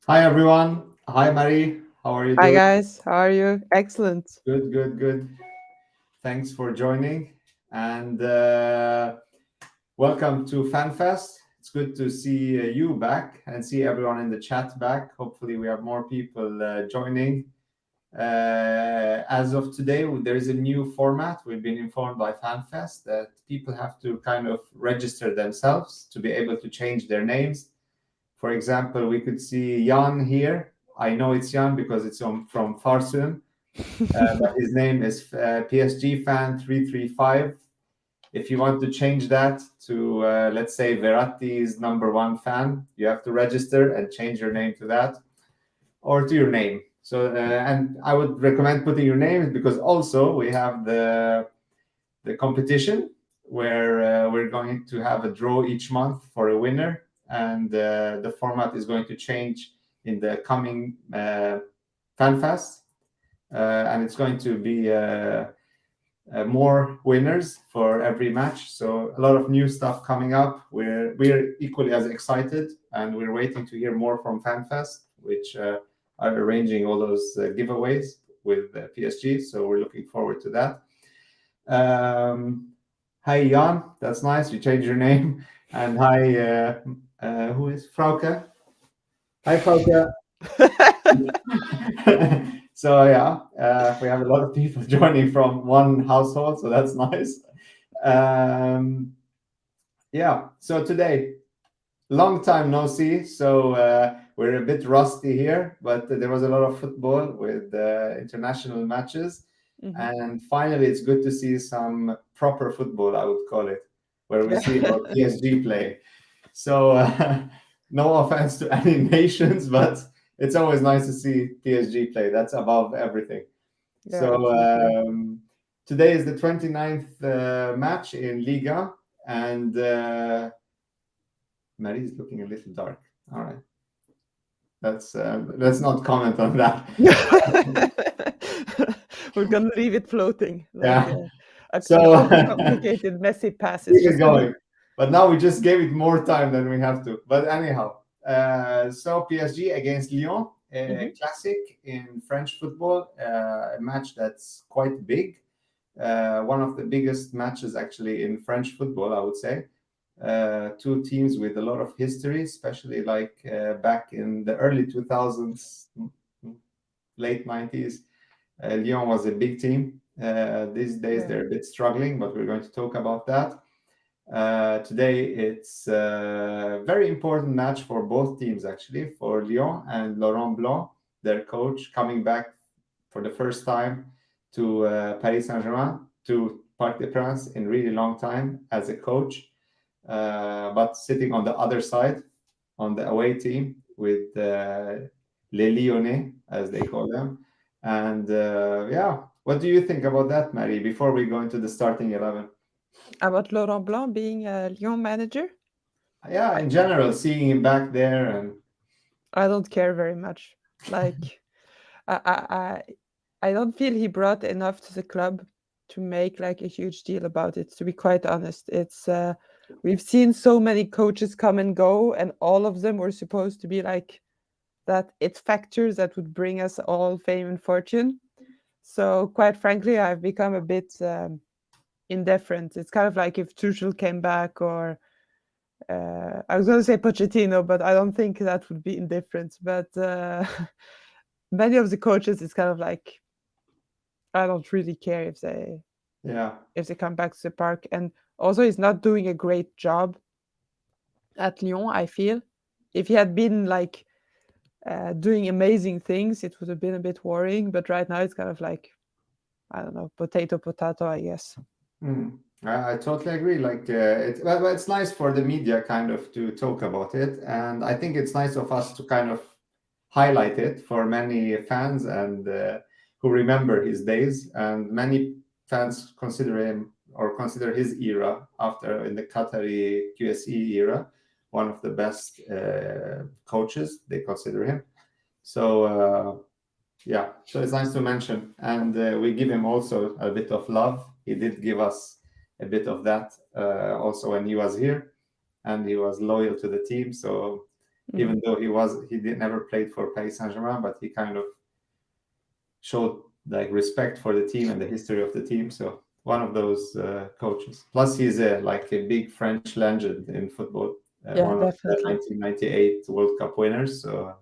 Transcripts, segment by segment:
Hi everyone. Hi Marie. How are you Hi doing? guys, how are you? Excellent. Good, good, good. Thanks for joining and welcome to Fanfest. It's good to see you back and see everyone in the chat back. Hopefully, we have more people joining. As of today, there is a new format. We've been informed by Fanfest that people have to kind of register themselves to be able to change their names. For example, we could see Jan here. I know it's Jan because it's from Farsum, but his name is PSG fan 335. If you want to change that to, let's say, Verratti's number one fan, you have to register and change your name to that or to your name. So, and I would recommend putting your name because also we have the competition where we're going to have a draw each month for a winner, and the format is going to change in the coming FanFest, and it's going to be more winners for every match. So a lot of new stuff coming up. We're equally as excited, and we're waiting to hear more from FanFest, which are arranging all those giveaways with PSG. So we're looking forward to that. Um, Hi Jan, that's nice. You changed your name. And hi, who is Frauke? Hi Frauke. So yeah, we have a lot of people joining from one household, so that's nice. Um, yeah, so today, long time no see, so we're a bit rusty here, but there was a lot of football with international matches, Mhm. and finally, it's good to see some proper football, I would call it, where we see our Yeah. PSG play. So, no offense to any nations, but it's always nice to see PSG play. That's above everything. Yeah, So, absolutely. today is the 29th match in Liga, and Marie is looking a little dark. All right, let's not comment on that. We're gonna leave it floating like Yeah. an So overcomplicated, messy pass. It's keep it just me. going. But now we just gave it more time than we have to. But anyhow, so PSG against Lyon, a Mhm. classic in French football, a match that's quite big. One of the biggest matches actually in French football, I would say. Two teams with a lot of history, especially like back in the early 2000s, late 90s. Lyon was a big team. These days Yeah. they're a bit struggling, but we're going to talk about that. Today, it's a very important match for both teams, actually, for Lyon and Laurent Blanc, their coach, coming back for the first time to Paris Saint-Germain, to Parc des Princes in really long time as a coach, but sitting on the other side, on the away team with Les Lyonnais, as they call them. And yeah, what do you think about that, Marie, before we go into the starting 11? About Laurent Blanc being a Lyon manager, Yeah, I, in general, seeing him back there and I don't care very much. Like, I, I, I I don't feel he brought enough to the club to make like a huge deal about it. To be quite honest, it's we've seen so many coaches come and go, and all of them were supposed to be like that it factors that would bring us all fame and fortune. So quite frankly, I've become a bit indifferent. It's kind of like if Tuchel came back, or I was going to say Pochettino, but I don't think that would be indifferent. But many of the coaches, it's kind of like I don't really care yeah. if they come back to the park. And also, he's not doing a great job at Lyon. I feel if he had been like doing amazing things, it would have been a bit worrying. But right now, it's kind of like I don't know, potato, potato, I guess. Mm. I totally agree. Like, well, it's nice for the media kind of to talk about it, and I think it's nice of us to kind of highlight it for many fans and who remember his days. And many fans consider him or consider his era after in the Qatari QSE era one of the best coaches. They consider him. So yeah, so it's nice to mention, and we give him also a bit of love. He did give us a bit of that also when he was here, and he was loyal to the team. So even though never played for Paris Saint-Germain, but he kind of showed like respect for the team and the history of the team. So one of those coaches. Plus, he's like a big French legend in football. Yeah, One of the definitely. 1998 World Cup winners. So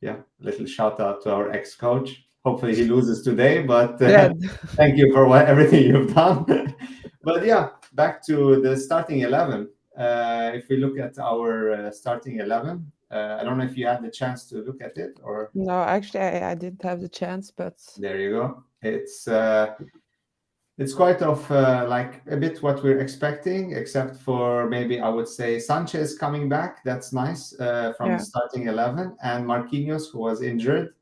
yeah, little shout out to our ex-coach. Hopefully he loses today, but Yeah. thank you for everything you've done. But yeah, back to the starting 11. If we look at our starting 11, I don't know if you had the chance to look at it or. No, actually, I didn't have the chance, but There you go. It's quite of like a bit what we're expecting, except for maybe I would say Sanchez coming back. That's nice from yeah. the starting 11, and Marquinhos, who was injured,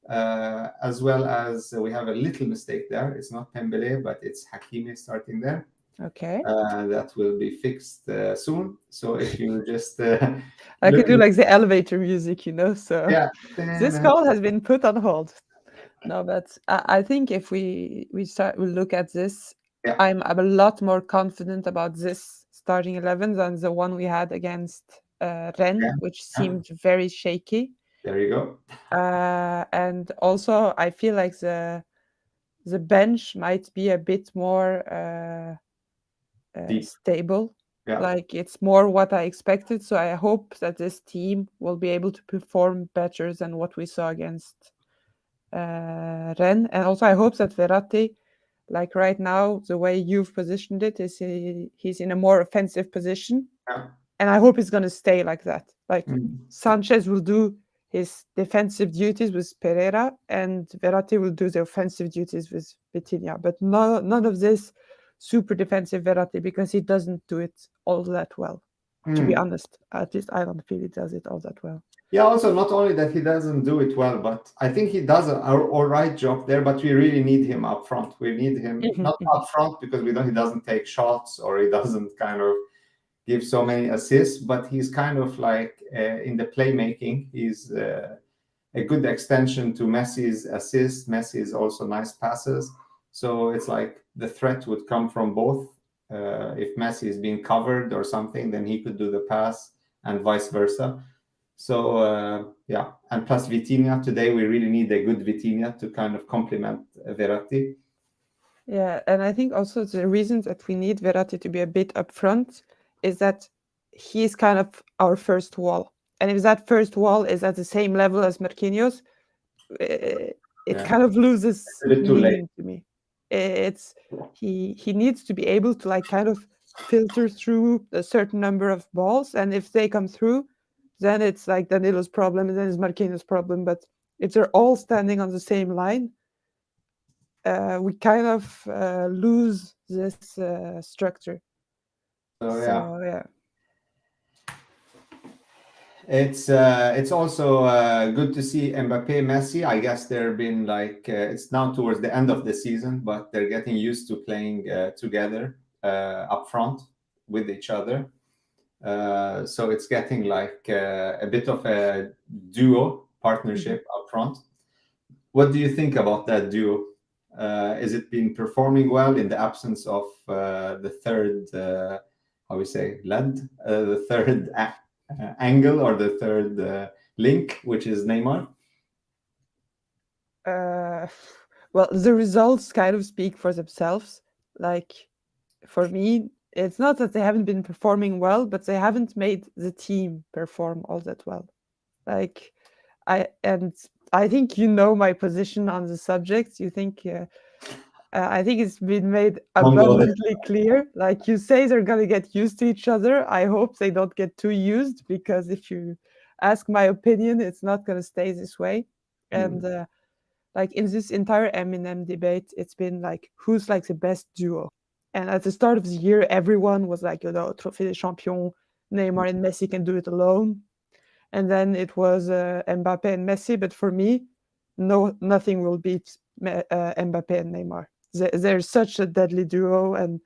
as well as we have a little mistake there. It's not Pembele, but it's Hakimi starting there. Okay. That will be fixed soon. So if you just I could do look, like the elevator music, so yeah, this call has been put on hold. No, but I think if we look at this, yeah, I'm a lot more confident about this starting 11 than the one we had against Rennes, yeah, which seemed very shaky. there you go. And also, I feel like the bench might be a bit more Deep. stable. Yeah. Like it's more what I expected. So I hope that this team will be able to perform better than what we saw against Rennes. And also I hope that Verratti, like right now, the way you've positioned it is he's in a more offensive position. Yeah. And I hope he's going to stay like that. Like Mm. Sanchez will do his defensive duties with Pereira and Verratti will do the offensive duties with Vitinha. But none of this super defensive Verratti because he doesn't do it all that well. To be honest, at least I don't feel he does it all that well. Yeah, also not only that he doesn't do it well, but I think he does an all right job there, but we really need him up front. We need him not up front because he doesn't take shots or he doesn't kind of give so many assists, but he's kind of like in the playmaking, he's a good extension to Messi's assists. Messi is also nice passes. So it's like the threat would come from both. If Messi is being covered or something, then he could do the pass and vice versa. So yeah, and plus Vitinha, today we really need a good Vitinha to kind of complement Verratti. Yeah, and I think also the reason that we need Verratti to be a bit upfront is that he's kind of our first wall. And if that first wall is at the same level as Marquinhos, it kind of loses meaning to me. It's he needs to be able to like kind of filter through a certain number of balls, and if they come through, then it's like Danilo's problem, and then it's Marquinhos' problem. But if they're all standing on the same line, we kind of lose this structure. So yeah. It's also good to see Mbappé, Messi. I guess they've been like it's now towards the end of the season, but they're getting used to playing together up front with each other. So it's getting like a bit of a duo partnership up front. What do you think about that duo? Is it been performing well in the absence of the third, how we say, lead, the third angle or the third link, which is Neymar? Well, the results kind of speak for themselves. Like, for me, it's not that they haven't been performing well, but they haven't made the team perform all that well. Like, I think you know my position on the subject. You think I think it's been made abundantly clear. Like you say, they're gonna get used to each other. I hope they don't get too used, because if you ask my opinion, it's not gonna stay this way. And like in this entire Eminem debate, it's been like who's like the best duo. And at the start of the year, everyone was like, Trophée des Champions, Neymar and Messi can do it alone. And then it was Mbappe and Messi. But for me, nothing will beat Mbappe and Neymar. They're such a deadly duo, and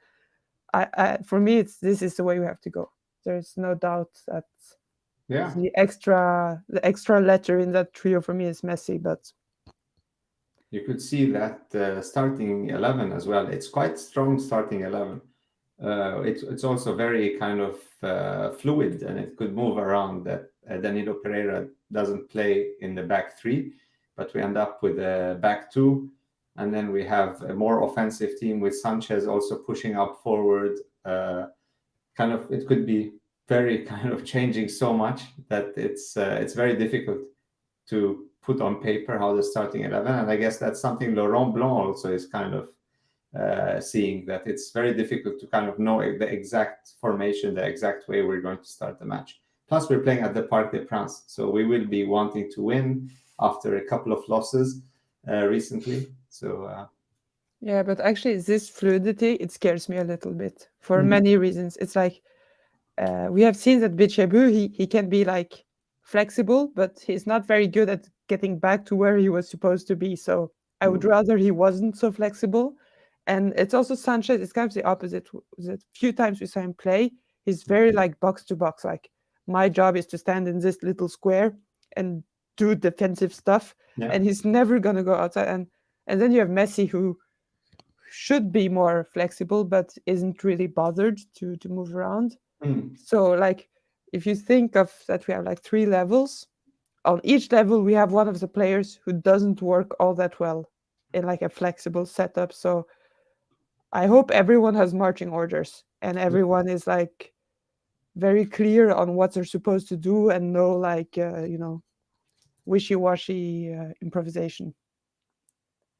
for me, this is the way we have to go. There's no doubt that the extra letter in that trio for me is Messi. But you could see that starting 11 as well. It's quite strong starting 11. It's also very kind of fluid, and it could move around Danilo Pereira doesn't play in the back three, but we end up with a back two. And then we have a more offensive team with Sanchez also pushing up forward. It could be very kind of changing so much that it's very difficult to put on paper how the starting 11. And I guess that's something Laurent Blanc also is kind of seeing, that it's very difficult to kind of know the exact formation, the exact way we're going to start the match. Plus, we're playing at the Parc des Princes, so we will be wanting to win after a couple of losses recently. So yeah, but actually, this fluidity, it scares me a little bit for many reasons. It's like we have seen that Bichebu, he can be like flexible, but he's not very good at getting back to where he was supposed to be. So I would rather he wasn't so flexible. And it's also Sanchez, it's kind of the opposite. The few times we saw him play, he's very like box to box. Like, my job is to stand in this little square and do defensive stuff. Yeah. And he's never going to go outside. And then you have Messi, who should be more flexible, but isn't really bothered to move around. So like, if you think of that, we have like 3 levels. On each level, we have one of the players who doesn't work all that well in like a flexible setup. So I hope everyone has marching orders and everyone is like very clear on what they're supposed to do and no like wishy-washy improvisation.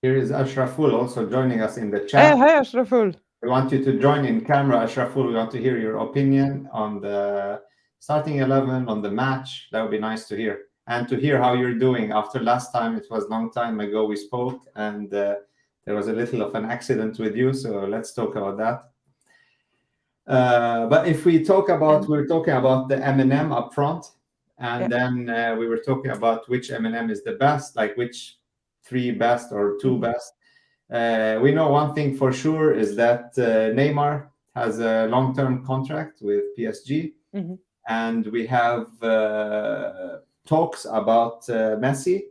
Here is Ashraful also joining us in the chat. Hi, Ashraful. We want you to join in camera, Ashraful. We want to hear your opinion on the starting 11, on the match. That would be nice to hear. And to hear how you're doing. After last time, it was a long time ago we spoke, and there was a little of an accident with you. So let's talk about that. But if we talk about, we're talking about the M&M up front. And then we were talking about which M&M is the best, like which 3 best or 2 best. We know one thing for sure is that Neymar has a long-term contract with PSG, and we have talks about Messi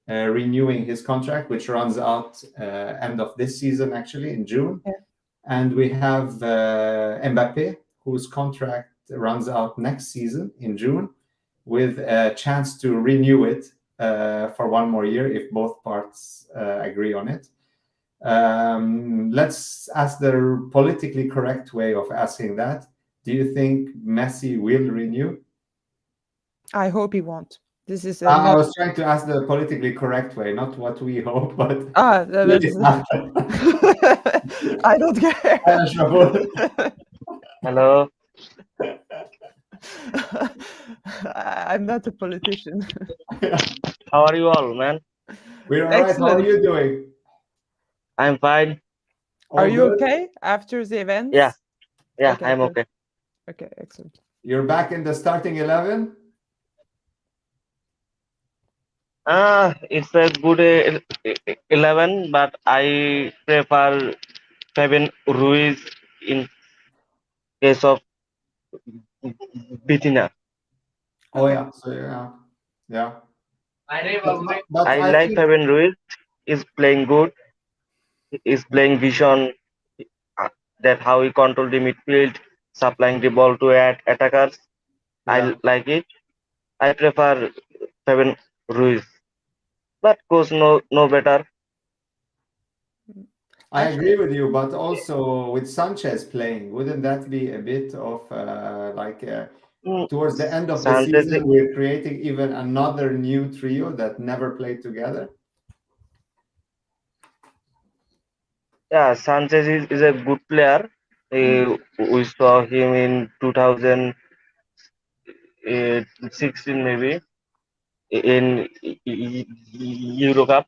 renewing his contract, which runs out end of this season, actually in June. And we have Mbappe, whose contract runs out next season in June, with a chance to renew it for 1 more year if both parts agree on it. Let's ask the politically correct way of asking that. Do you think Messi will renew? I hope he won't. This is I was trying to ask the politically correct way, not what we hope, but that's I don't care. Hello. I'm not a politician. How are you all, man? We're all right. How are you doing? I'm fine. Are you okay after the event? Yeah, okay, I'm okay. Okay, excellent. You're back in the starting 11? It's a good 11, but I prefer Kevin Ruiz in case of Bitina. Oh yeah, so yeah. I like Kevin Ruiz. Is playing good. Is playing vision. That how he control the midfield, supplying the ball to attackers. I like it. I prefer Kevin Ruiz, but coach no better. I agree with you, but also with Sanchez playing, wouldn't that be a bit of towards the end of the season, we're creating even another new trio that never played together? Yeah, Sanchez is a good player. We saw him in 2016 maybe in Euro Cup.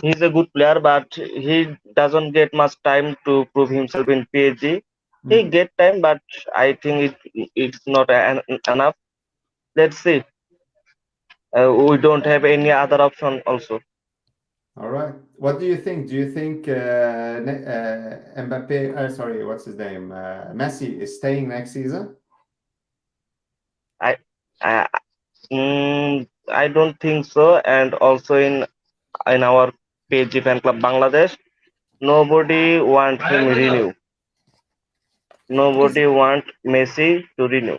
He's a good player, but he doesn't get much time to prove himself in PSG. He get time, but I think it's not enough. Let's see. We don't have any other option also. All right. What do you think? Do you think Mbappe? Sorry, what's his name? Messi is staying next season? I don't think so. And also in our PSG fan club Bangladesh, nobody want him renew. Nobody want Messi to renew.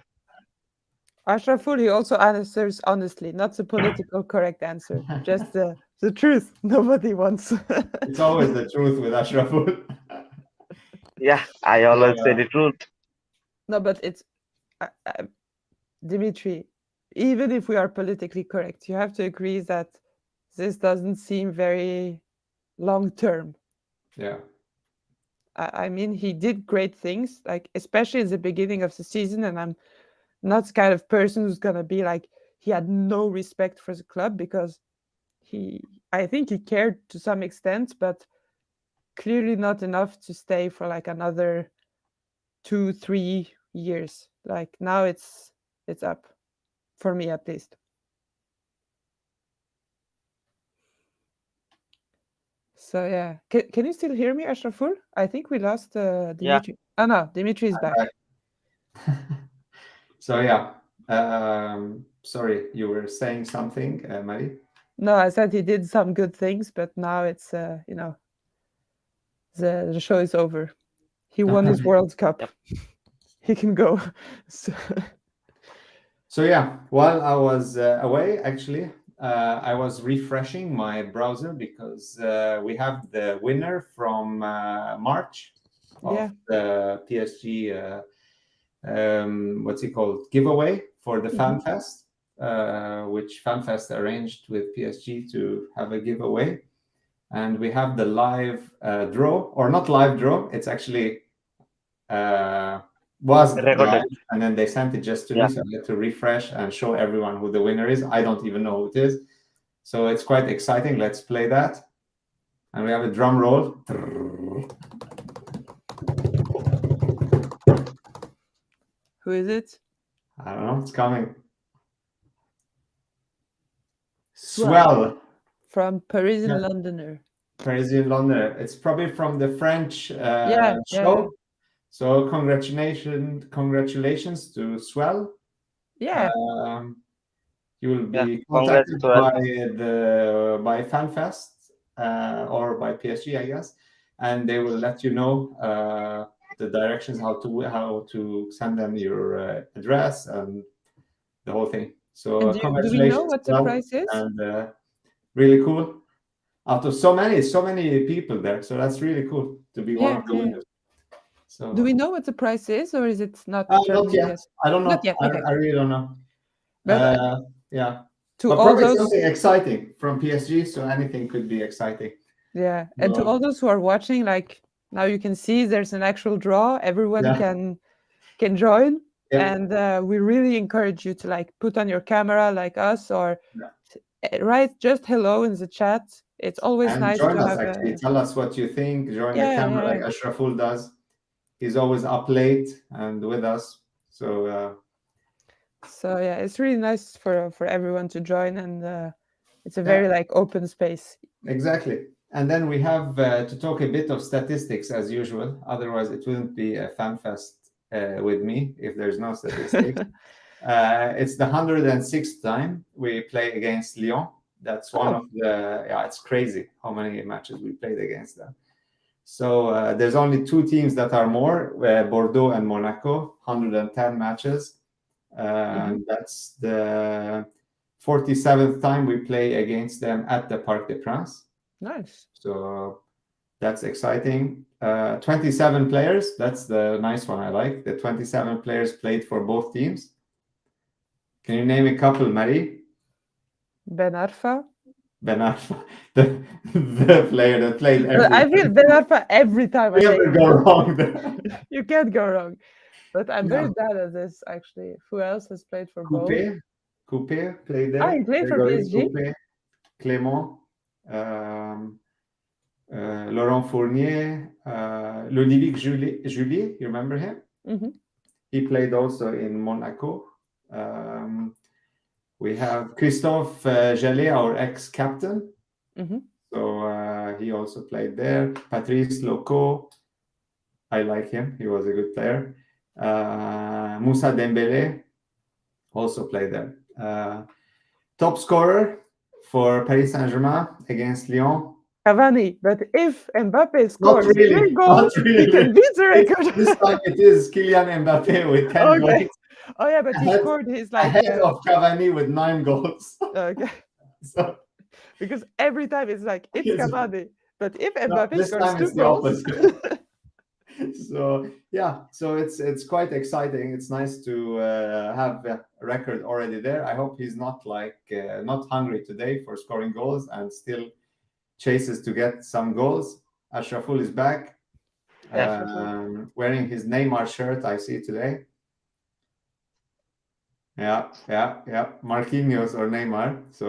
Ashraful, he also answers honestly, not the political correct answer, just the truth. Nobody wants. It's always the truth with Ashraful. Yeah, I always say the truth. No, but it's Dimitri. Even if we are politically correct, you have to agree that this doesn't seem very long term. Yeah. I mean, he did great things, like especially in the beginning of the season, and I'm not the kind of person who's gonna be like he had no respect for the club, because I think he cared to some extent, but clearly not enough to stay for like another 2-3 years. Like now it's up, for me at least. So yeah, can you still hear me, Ashraful? I think we lost Dimitri. Oh no, Dimitri is back. So yeah, sorry, you were saying something, Marie? No, I said he did some good things, but now it's the show is over. He won his World Cup. He can go. So yeah, while I was away, actually, I was refreshing my browser because we have the winner from March of the PSG, what's it called, giveaway for the Fanfest, which Fanfest arranged with PSG to have a giveaway. And we have the live draw, or not live draw, it's actually was Recorded. live, and then they sent it just to me, so I had to refresh and show everyone who the winner is. I don't even know who it is, so it's quite exciting. Let's play that, and we have a drum roll. Who is it? I don't know. It's coming. Swell. From Parisian Londoner. Parisian Londoner. It's probably from the French show. Yeah. So congratulations to Swell. Yeah. You will be contacted by Fanfest or by PSG, I guess, and they will let you know the directions how to send them your address and the whole thing. So congratulations! Do we know what the price is? And really cool. Out of so many people there, so that's really cool to be one of the winners. So, do we know what the price is, or is it not not yet? I don't know. Not yet. Okay. I really don't know. But, yeah. To but all probably those something exciting from PSG, so anything could be exciting. Yeah, and to all those who are watching, like now you can see there's an actual draw. Everyone can join, and we really encourage you to like put on your camera like us, or write just hello in the chat. It's always nice join to us, have actually. Tell us what you think. Join the camera like Ashraful does. He's always up late and with us. So yeah, it's really nice for everyone to join, and it's a very like open space. Exactly. And then we have to talk a bit of statistics as usual. Otherwise, it wouldn't be a Fanfest with me if there's no statistics. It's the 106th time we play against Lyon. That's one of the it's crazy how many matches we played against them. So there's only two teams that are more, Bordeaux and Monaco, 110 matches. And that's the 47th time we play against them at the Parc des Princes. Nice. So that's exciting. 27 players. That's the nice one I like. The 27 players played for both teams. Can you name a couple, Marie? Ben Arfa. Ben Arfa, the player that played every I feel Ben Arfa every time. You never go wrong there. You can't go wrong. But I'm very bad at this, actually. Who else has played for both? Coupé played there. He played for PSG. Coupé, Clément, Laurent Fournier, Ludovic Julie, you remember him? Mm-hmm. He played also in Monaco. We have Christophe Jallet, our ex-captain. Mm-hmm. So he also played there. Patrice Loco, I like him. He was a good player. Moussa Dembélé also played there. Top scorer for Paris Saint-Germain against Lyon. Cavani, but if Mbappe scores Not really. He can beat the record. This time it is Kylian Mbappe with 10 goals. Oh yeah, but he Ahead- scored his like ahead of Cavani with 9 goals. okay. So Because every time it's like it's Yes. Cavani, but if no, Mbappe this scores time 2 it's the goals, opposite. So yeah, so it's quite exciting. It's nice to have a record already there. I hope he's not not hungry today for scoring goals and still chases to get some goals. Ashraful is back, wearing his Neymar shirt. I see today. Yeah. Marquinhos or Neymar. So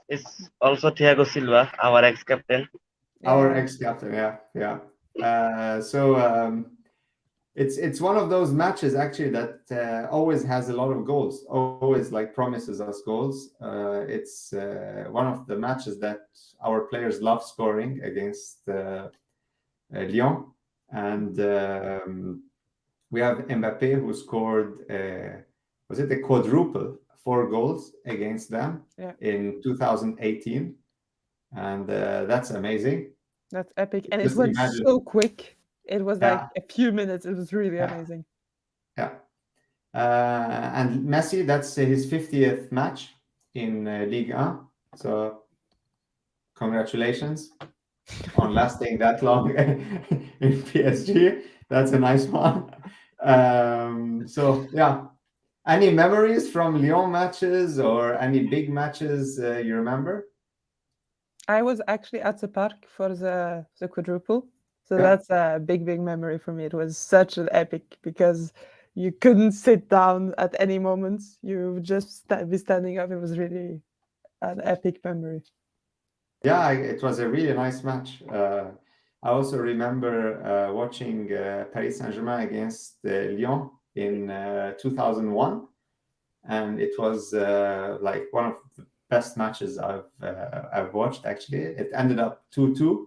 It's also Thiago Silva, our ex-captain. our Yeah. ex-captain. Yeah. It's one of those matches actually that always has a lot of goals, always like promises us goals. It's one of the matches that our players love scoring against Lyon, and we have Mbappe who scored was it a quadruple, 4 goals against them in 2018, and that's amazing. That's epic, and Just it went imagine. so quick. It was like Yeah. a few minutes. It was really amazing. Yeah. And Messi, that's his 50th match in Ligue 1. So congratulations on lasting that long in PSG. That's a nice one. So yeah, any memories from Lyon matches or any big matches you remember? I was actually at the park for the quadruple. So Yeah. that's a big memory for me. It was such an epic because you couldn't sit down at any moment. You would just be standing up. It was really an epic memory. Yeah, it was a really nice match. I also remember watching Paris Saint-Germain against Lyon in 2001, and it was like one of the best matches I've watched. Actually, it ended up 2-2,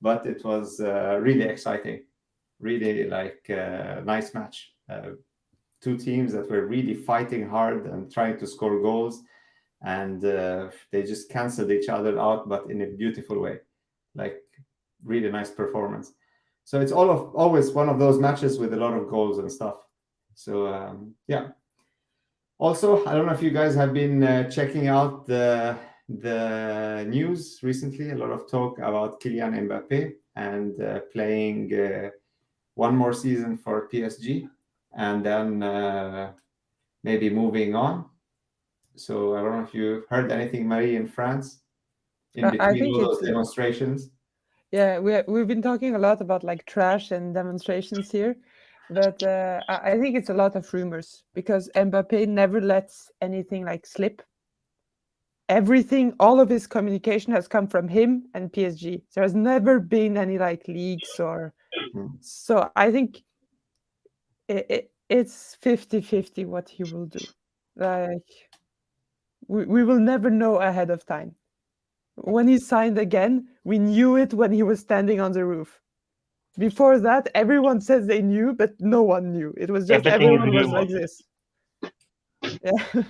but it was really exciting, really like nice match. 2 teams that were really fighting hard and trying to score goals, and they just canceled each other out, but in a beautiful way, like really nice performance. So it's always one of those matches with a lot of goals and stuff. So yeah. Also, I don't know if you guys have been checking out the news recently. A lot of talk about Kylian Mbappe and playing one more season for PSG, and then maybe moving on. So I don't know if you heard anything, Marie, in France, in I between think all it's those demonstrations. yeah. We've been talking a lot about like trash and demonstrations here, but I think it's a lot of rumors because Mbappe never lets anything like slip. Everything, all of his communication has come from him and PSG. There has never been any like leaks or. So I think it's 50-50 what he will do. Like we will never know ahead of time. When he signed again, we knew it when he was standing on the roof. Before that, everyone says they knew, but no one knew. It was just Everything is everyone was rumor. like this. Yeah.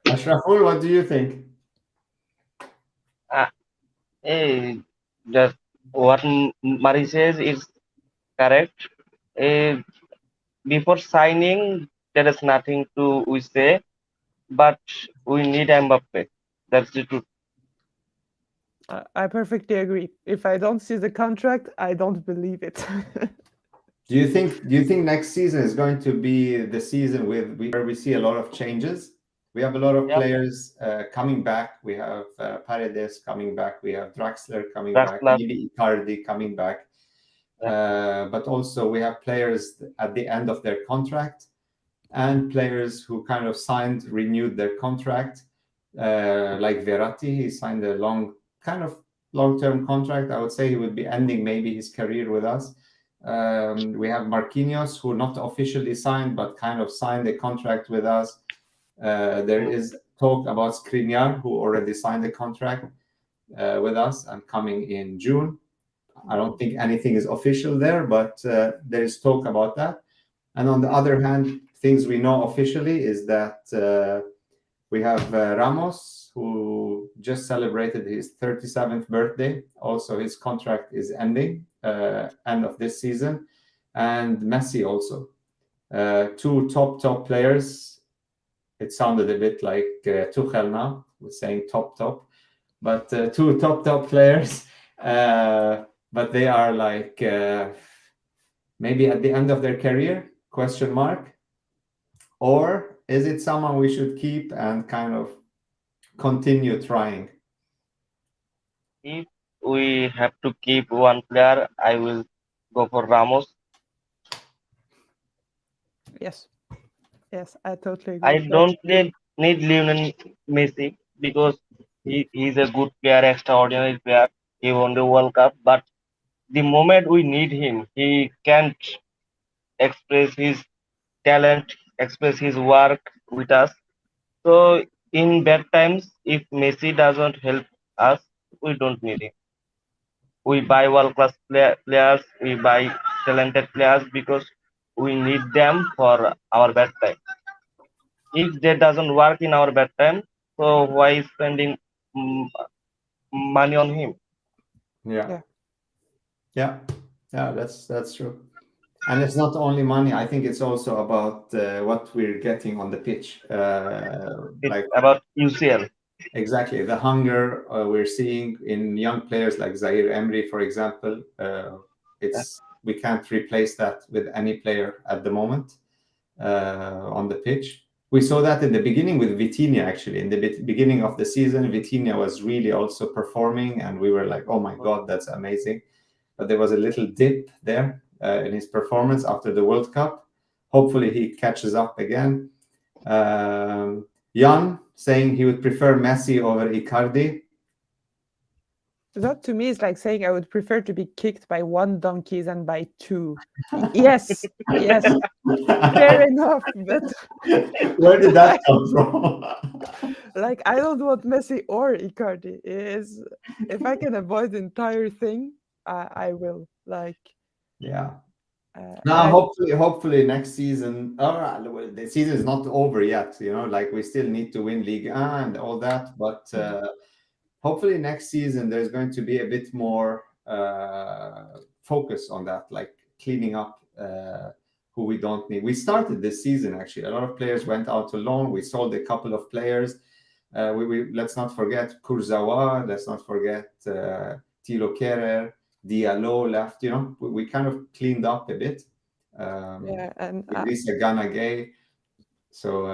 Ashraful, what do you think? Eh, just what Mari says is correct. Eh, before signing, there is nothing to we say, but we need Mbappe. That's the truth. I perfectly agree. If I don't see the contract, I don't believe it. Do you think next season is going to be the season where we see a lot of changes? We have a lot of Yeah. players coming back. We have Paredes coming back. We have Draxler coming back. Draxler. Maybe Icardi coming back. But also we have players at the end of their contract and players who kind of renewed their contract, like Verratti. He signed a long-term contract. I would say he would be ending maybe his career with us. We have Marquinhos, who not officially signed, but kind of signed a contract with us. There is talk about Skriniar, who already signed a contract with us and coming in June. I don't think anything is official there, but there is talk about that. And on the other hand, things we know officially is that we have Ramos, who just celebrated his 37th birthday. Also, his contract is ending end of this season. And Messi also. two top players. It sounded a bit like Tuchel now, with saying top, but two top players. But they are like maybe at the end of their career, question mark. Or is it someone we should keep and kind of continue trying? If we have to keep one player, I will go for Ramos. Yes, I totally agree. I with that. don't need Lionel Messi because he's a good player, extraordinary player. He won the World Cup, but the moment we need him, he can't express his talent, express his work with us. So in bad times, if Messi doesn't help us, we don't need him. We buy world-class players, we buy talented players because we need them for our bad time. If that doesn't work in our bad time, so why spending money on him? Yeah, that's true. And it's not only money. I think it's also about what we're getting on the pitch. It's about UCL. Exactly, the hunger we're seeing in young players like Zaire Emery, for example. We can't replace that with any player at the moment on the pitch. We saw that in the beginning with Vitinha, actually. In the beginning of the season, Vitinha was really also performing, and we were like, oh my God, that's amazing. But there was a little dip there in his performance after the World Cup. Hopefully he catches up again. Jan saying he would prefer Messi over Icardi. That to me is like saying I would prefer to be kicked by one donkey than by two. Yes, fair enough. But where did that come from? Like, I don't want Messi or Icardi. If I can avoid the entire thing, I will. Like, yeah. Now, hopefully next season. The season is not over yet. Like we still need to win Ligue 1 and all that, but. Hopefully next season there's going to be a bit more focus on that, like cleaning up who we don't need. We started this season actually. A lot of players went out to loan. We sold a couple of players. Let's not forget Kurzawa. Let's not forget Thilo Kehrer. Diallo left. We kind of cleaned up a bit. And Idrissa Gana Gueye. So.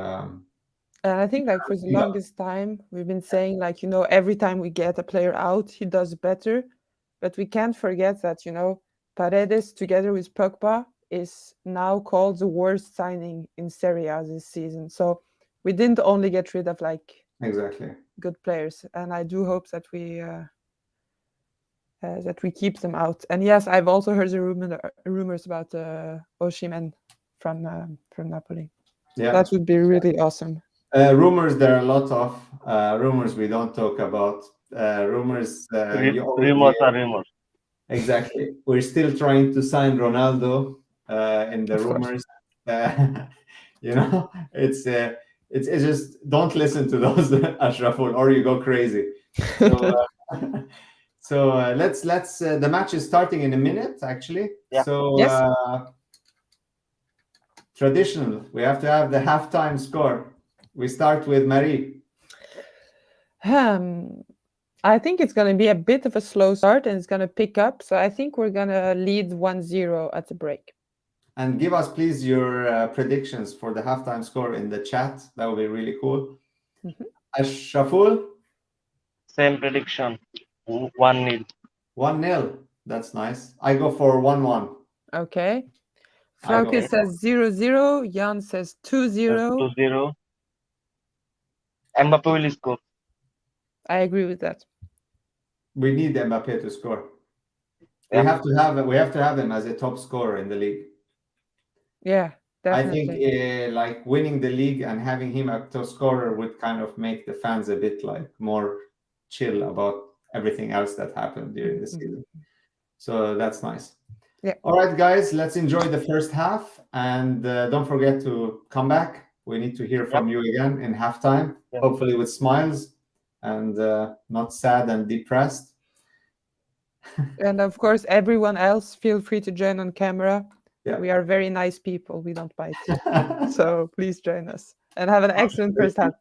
And I think like for the longest time, we've been saying like, every time we get a player out, he does better. But we can't forget that, Paredes together with Pogba is now called the worst signing in Serie A this season. So we didn't only get rid of like good players. And I do hope that we keep them out. And yes, I've also heard the rumors about Osimhen from Napoli. Yeah. That would be really awesome. Rumors, there are a lot of rumors we don't talk about. Rumors. Rumors are rumors. Exactly. We're still trying to sign Ronaldo in the rumors. It's just don't listen to those, Ashraful, or you go crazy. So let's the match is starting in a minute, actually. Yeah. So yes. Traditional. We have to have the halftime score. We start with Marie. I think it's going to be a bit of a slow start and it's going to pick up. So I think we're going to lead 1-0 at the break. And give us, please, your predictions for the halftime score in the chat. That would be really cool. Ashraful? Same prediction. 1-0. 1-0. That's nice. I go for 1-1. Okay. Frauke says 0-0. Jan says 2-0. 2-0. Mbappe will score. I agree with that. We need Mbappe to score. Yeah. We have to have him as a top scorer in the league. Yeah, definitely. I think like winning the league and having him a top scorer would kind of make the fans a bit like more chill about everything else that happened during the season. So that's nice. Yeah. All right, guys, let's enjoy the first half, and don't forget to come back. We need to hear from you again in halftime, hopefully with smiles and not sad and depressed. And of course, everyone else, feel free to join on camera. Yeah. We are very nice people. We don't bite. So please join us and have an excellent first half.